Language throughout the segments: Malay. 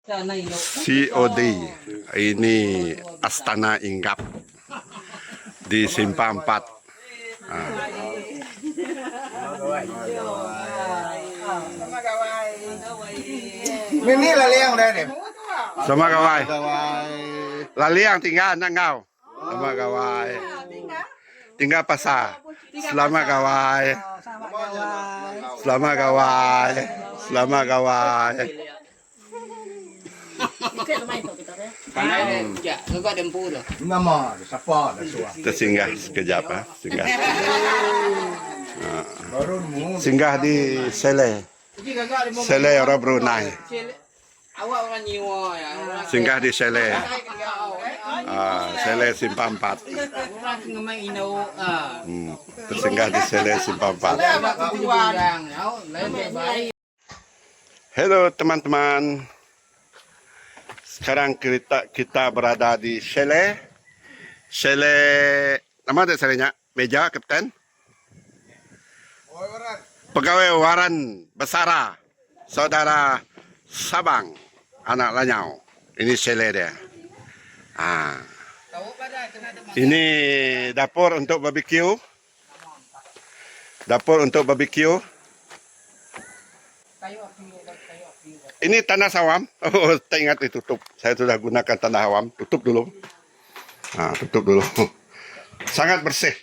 COD. Ini Astana Inggap di Simpang 4. Ini laliang dah ni. Sama kawai. Laliang tinggal nangau. Sama kawai. Tinggal pasar. Selamat kawai. Selamat kawai. Selamat kawai. Nama siapa dah suah. Kita singgah sekejap. Singgah. Baru mu. Singgah di Sele. Sele orang Brunei. Awak orang nyiwa ya. Singgah di Sele. Sele Simpang 4. Orang ngemai ino. Tersinggah di Sele Simpang 4. Orang ya, lebih baik. Hello teman-teman. Sekarang kita berada di Sele. Sele, nama ada selenya? Meja, Kapten? Pegawai Waran Besara, Saudara Sabang, anak Lanyau. Ini Sele dia. Ini dapur untuk barbecue. Dapur untuk barbecue. Ini tanah sawam. Oh, tak ingat ditutup. Saya sudah gunakan tanah sawam. Tutup dulu. Tutup dulu. Sangat bersih.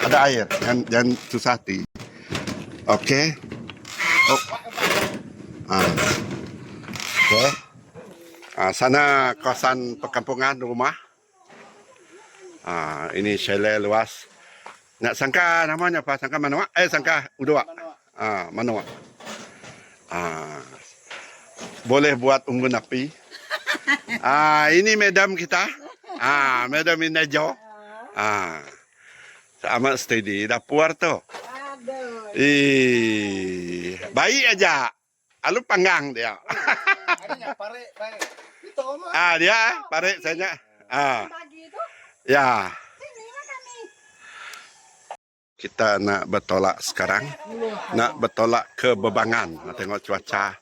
Ada air. Jangan susah hati. Okey. Oh. Okey. Sana kawasan perkampungan rumah. Ini chalet luas. Nak sangka namanya apa? Sangka Manua? Sangka Udua. Manua. Boleh buat unggun api. Ini madam kita. Madam Inajo. Amat steady. Dah puar tu. Baik aja. Alu panggang dia. Dia parik saya. Ya. Kita nak bertolak sekarang. Nak bertolak ke Bebangan. Nak tengok cuaca.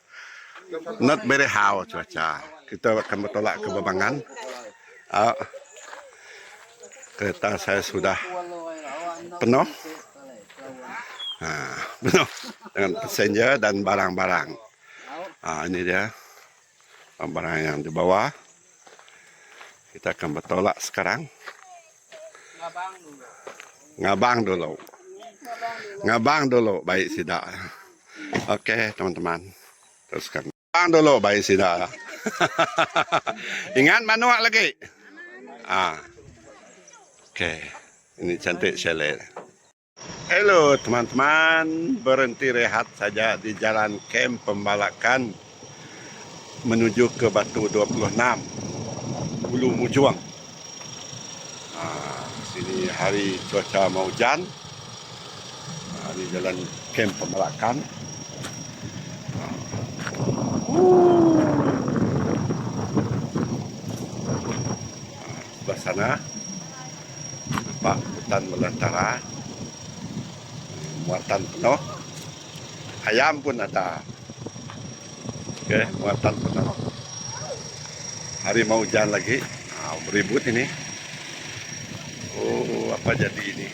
Not very how cuaca. Kita akan bertolak ke Bebangan. Kereta saya sudah penuh. Penuh dengan passenger dan barang-barang. Ini dia barang yang dibawa. Kita akan bertolak sekarang. Ngabang dulu. Ngabang dulu. Baik sidak. Okey teman-teman. Teruskan. Ngabang dulu. Baik sidak. Ingat manuak lagi. Okey. Ini cantik chalet. Hello teman-teman. Berhenti rehat saja di jalan kem Pembalakan menuju ke Batu 26 Ulu Mujuang. Sini hari cuaca mau hujan. Di jalan kem Pembalakan. Sebelah sana nampak hutan belantara. Muatan penuh. Ayam pun ada. Okey, muatan penuh. Hari mau hujan lagi. Beribut ini. Oh, apa jadi ini?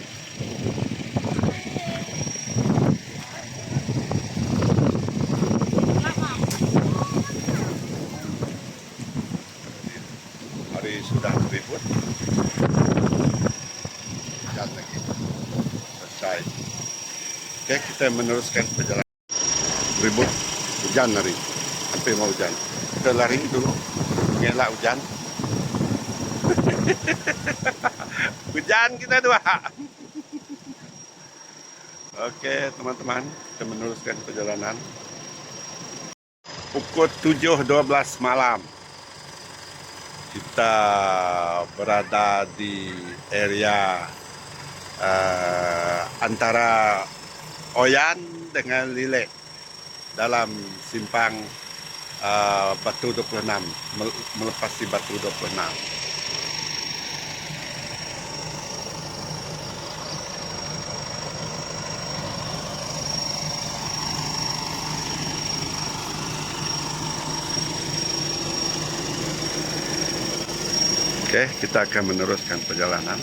Hari sudah beribut. Hujan lagi. Selesai. Oke, kita meneruskan perjalanan. Beribut. Hujan hari. Sampai mau hujan. Kita lari dulu. Mengelak hujan. Hujan kita dua. Oke teman-teman, kita meneruskan perjalanan. Pukul 7.12 malam. Kita berada di area antara Oyan dengan Lilek dalam simpang Batu 26, melepasi Batu 26. Oke, kita akan meneruskan perjalanan.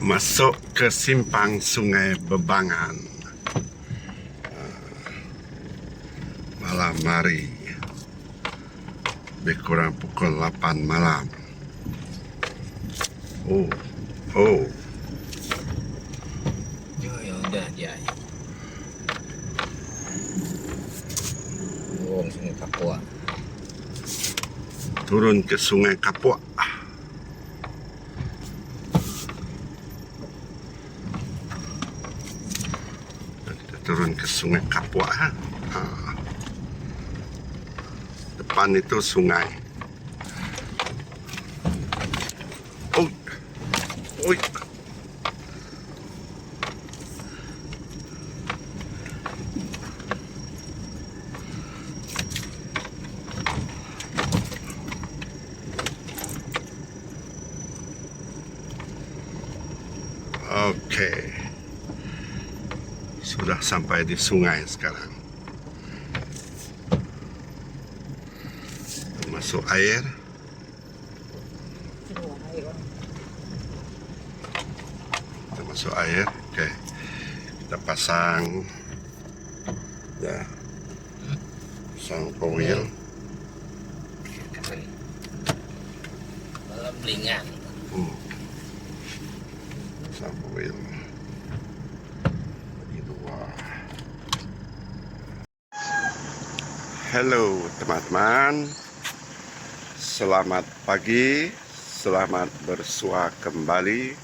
Masuk ke simpang Sungai Bebangan. Malam hari. Lebih kurang pukul 8 malam. Oh. Ya udah dia. Wong Sungai Kapua. Turun ke Sungai Kapua. Kita turun ke Sungai Kapua. Depan itu sungai. Oi. Oke. Sudah sampai di sungai sekarang. Masuk air. Kita masuk air. Oke. Kita pasang pasang four wheel. Malam belingan. Pasang four wheel. Bagi dua. Halo teman-teman. Selamat pagi. Selamat bersua kembali.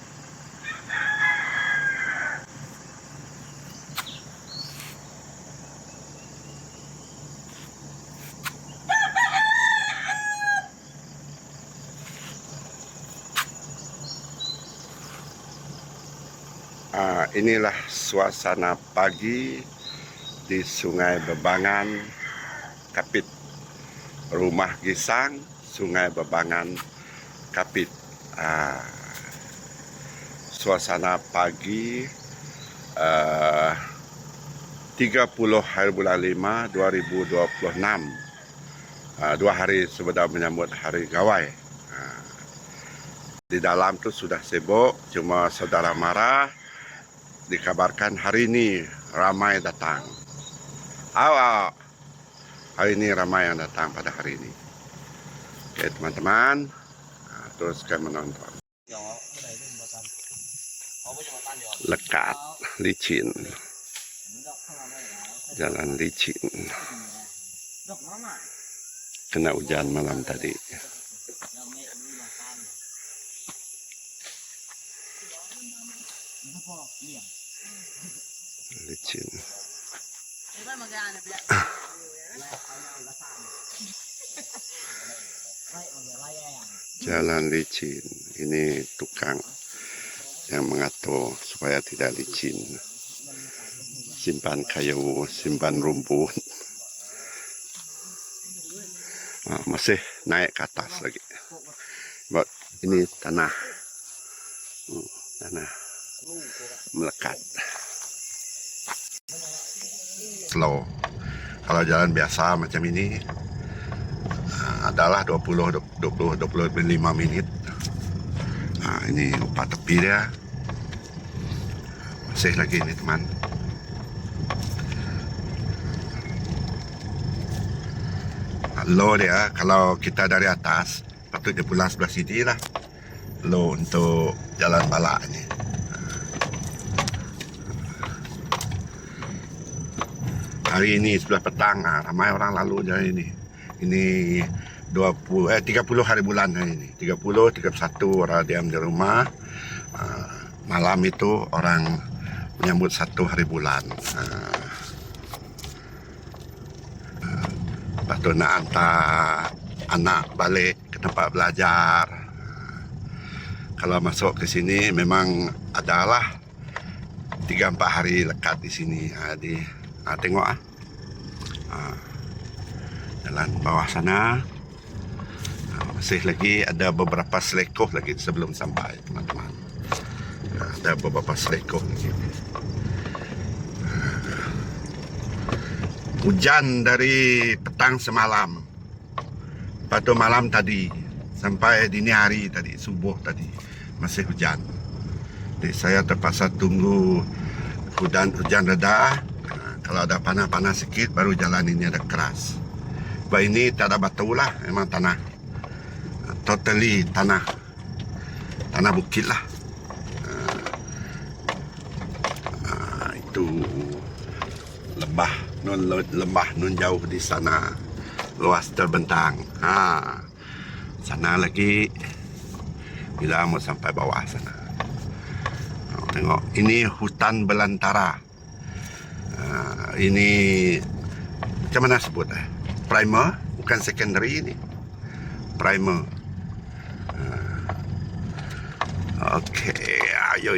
Inilah suasana pagi di Sungai Bebangan, Kapit. Rumah Gisang, Sungai Bebangan, Kapit. Suasana pagi 30 hari bulan 5 2026. 2 hari sebelum menyambut Hari Gawai. Di dalam tu sudah sibuk, cuma saudara Mara dikabarkan hari ini ramai datang. Awak, hari ini ramai yang datang pada hari ini. Oke teman-teman, teruskan menonton. Lekat, licin, jalan licin. Kena hujan malam tadi. Licin. Jalan licin. Ini tukang yang mengatur supaya tidak licin. Simpan kayu, simpan rumput. Masih naik ke atas lagi. Ini tanah. Tanah melekat. Slow. Kalau jalan biasa macam ini adalah 25 menit. Ini upah tepi dia. Masih lagi ini teman. Low dia kalau kita dari atas patutnya pulang sebelah sini lah. Low untuk jalan balak ni. Hari ini sebelah petang, ramai orang lalu jalan ini. Ini 30 hari bulan hari ini. 30, 31 orang diam di rumah. Malam itu orang menyambut 1 hari bulan. Lepas tu nak hantar anak balik ke tempat belajar. Kalau masuk ke sini memang adalah 3-4 hari lekat di sini. Tengok jalan bawah sana. Masih lagi ada beberapa selekoh lagi sebelum sampai teman-teman. Ada beberapa selekoh lagi. Hujan dari petang semalam. Lepas tu malam tadi sampai dini hari tadi, subuh tadi masih hujan. Jadi saya terpaksa tunggu hujan reda. Kalau ada panas-panas sikit baru jalan ini ada keras. Sebab ini tak ada batu lah, memang tanah. Totally tanah bukit lah. Itu lembah nun jauh di sana, luas terbentang. Sana lagi bila mau sampai bawah sana. Tengok, ini hutan belantara. Ini macam mana sebut? Primer, bukan secondary ini. Primer. Okey, yo.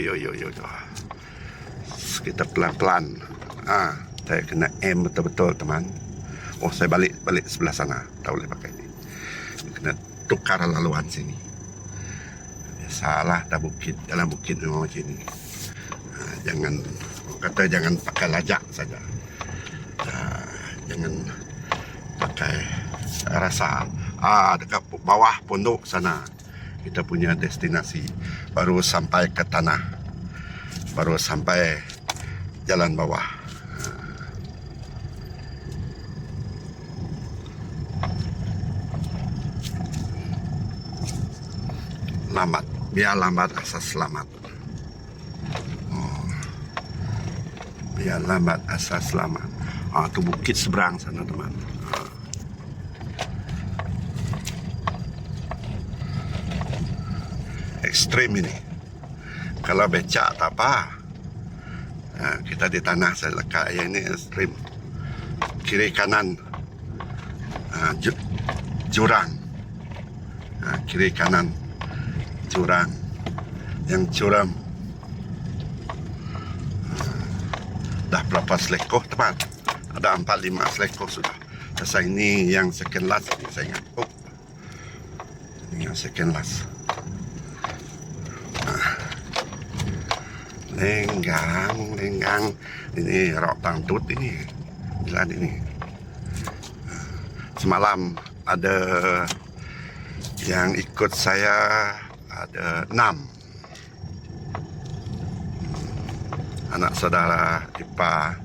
Kita pelan-pelan. Saya kena aim betul-betul teman. Oh, saya balik sebelah sana. Tak boleh pakai ini. Kena tukar laluan sini. Biasalah, dah bukit, dalam bukit memang macam ini. Jangan, kata jangan pakai lajak saja. Jangan pakai rasa. Dekat bawah pondok sana kita punya destinasi. Baru sampai ke tanah. Baru sampai jalan bawah. Lambat, biar lambat asas selamat. Biar lambat asas selamat. Itu bukit seberang sana teman. Ekstrim ini. Kalau becak tak apa. Kita di tanah saya lekat. Yang ini ekstrim. Kiri kanan jurang. Kiri kanan jurang. Yang curam. Dah berapa selekoh teman? Ada 4-5 selekoh sudah. Rasa ini yang second last ni saya ingat. Ini yang second last. Lenggang. Ini rok tangtut ini. Jalan ini. Semalam ada yang ikut saya ada 6 anak saudara ipar.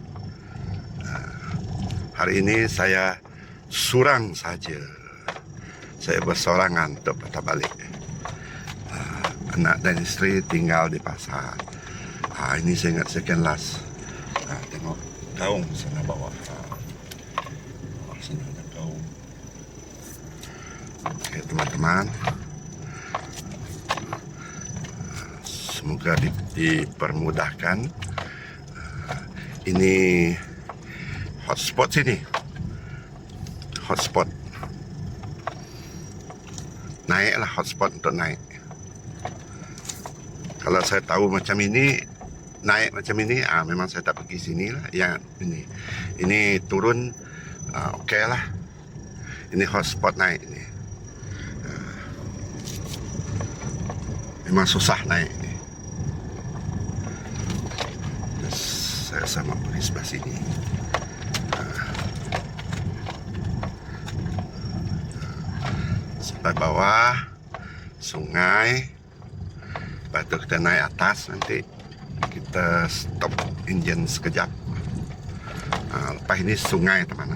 Hari ini saya surang saja. Saya bersorangan untuk patah balik. Anak dan isteri tinggal di pasar. Ini saya ingat second last. Tengok gaung sana bawah. Sana ada gaung. Okey teman-teman. Semoga dipermudahkan. Ini hotspot sini. Hotspot. Naiklah hotspot untuk naik. Kalau saya tahu macam ini, naik macam ini, memang saya tak pergi sini lah. Yang ini turun, okey lah. Ini hotspot naik ini. Memang susah naik ini. Saya sama pergi sebelah sini. Sampai bawah sungai. Lepas tu kita naik atas, nanti kita stop enjin sekejap. Lepas ini sungai teman.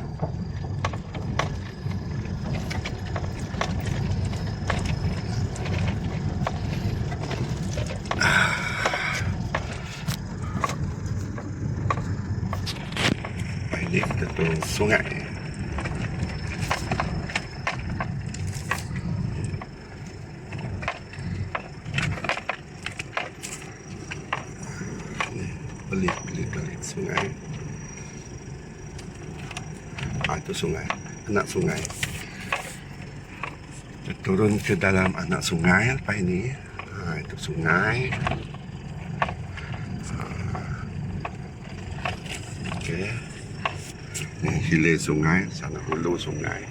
Ini kita turun sungai. Belit sungai. Itu sungai, anak sungai. Kita turun ke dalam anak sungai lepas ini. Itu sungai. Okey. Ini hilir sungai, sana hulu sungai.